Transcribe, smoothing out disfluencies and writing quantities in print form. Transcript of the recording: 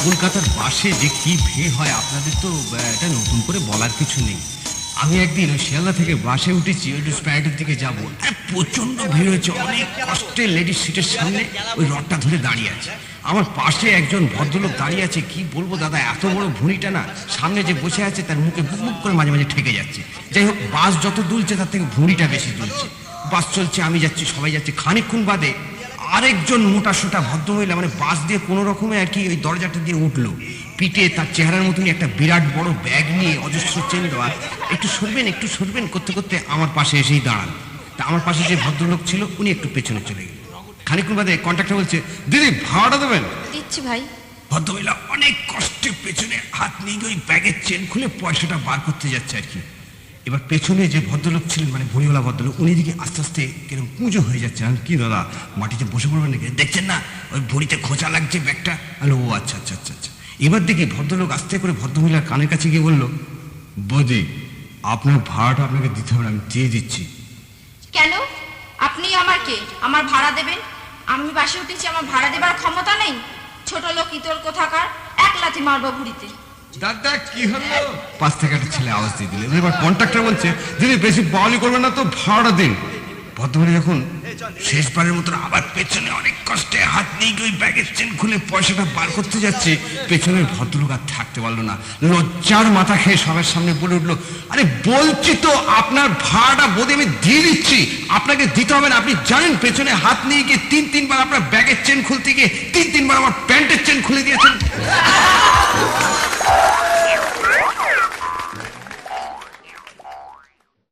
কলকাতার বাসে যে কি ভিড় হয় আপনাদের তো এটা নতুন করে বলার কিছু নেই। আমি একদিন ওই শিয়ালদা থেকে বাসে উঠেছি, ওই স্প্যারেটের দিকে যাবো, প্রচন্ড ভিড় হয়েছে। অনেক কষ্টে লেডিস সিটের সামনে ওই রডটা ধরে দাঁড়িয়ে আছে। আমার পাশে একজন ভদ্রলোক দাঁড়িয়ে আছে, কি বলবো দাদা, এত বড় ভুঁড়িটা না, সামনে যে বসে আছে তার মুখে বুক বুক করে মাঝে মাঝে ঠেকে যাচ্ছে। যাই হোক, বাস যত দুলছে তার থেকে ভুঁড়িটা বেশি দুলছে। বাস চলছে, আমি যাচ্ছি, সবাই যাচ্ছে। খানিকক্ষণ বাদে আরেকজন মোটা সোটা ভদ্রমহিলা মানে বাস দিয়ে কোনো রকমে আর কি ওই দরজাটা দিয়ে উঠলো। পিঠে তার চেহারার মতনই একটা বিরাট বড় ব্যাগ নিয়ে, অজস্র চেন দেওয়া। একটু সরবেন করতে করতে আমার পাশে এসেই দাঁড়ান। তা আমার পাশে যে ভদ্রলোক ছিল উনি একটু পেছনে চলে গেলেন। খানিকক্ষণ বাদে কন্ট্রাক্টর বলছে, দিদি ভাড়াটা দেবেন? দিচ্ছি ভাই। ভদ্রমহিলা অনেক কষ্টে পেছনে হাত নিয়ে ওই ব্যাগের চেন খুলে পয়সাটা বার করতে যাচ্ছে আর কি। এবার পেছনে যে ভদ্রলোক ছিলেন মানে ভুঁড়িওয়ালা ভদ্রলোক, উনি দিকে আস্তে আস্তে কিরকম পুজো হয়ে যাচ্ছে। আমি, কি দাদা মাটিতে বসে পড়বেন নাকি? দেখছেন না ওই ভুঁড়িতে খোঁচা লাগছে ব্যাগটা। ও আচ্ছা আচ্ছা আচ্ছা আচ্ছা। এবার দেখি ভদ্রলোক আস্তে করে ভদ্রমহিলার কানের কাছে গিয়ে বলল, বৌদি আপনার ভাড়াটা আপনাকে দিতে হবে, আমি দিয়ে দিচ্ছি। কেন? আপনি আমার কে? আমার ভাড়া দেবেন? আমি বাসে উঠেছি, আমার ভাড়া দেবার ক্ষমতা নেই? ছোট লোক ইতর কোথাকার, এক লাথি মারবো ভুঁড়িতে। দাদা কি হলো? পাশ থেকে একটা ছেলে আওয়াজ দিয়ে দিল। এবার কন্ট্রাক্টর বলছে, দিদি বেশি বাউলি করবেন না তো, ভাড়া দিন। ভদ্রমহিলা যখন শেষবারের মতন আবার পেছনে অনেক কষ্টে হাত নিয়ে ওই ব্যাগের চেন খুলে পয়সাটা বার করতে যাচ্ছে, পেছনের ভদ্রলোক আর থাকতে পারলো না, লজ্জার মাথা খেয়ে সবার সামনে বলে উঠলো, আরে বলছি তো আপনার ভাড়াটা বোধ আমি দিয়ে দিচ্ছি, আপনাকে দিতে হবে না। আপনি জানেন পেছনে হাত নিয়ে গিয়ে তিনবার আপনার ব্যাগের চেন খুলতে গিয়ে তিনবার আমার প্যান্টের চেন খুলে দিয়েছেন।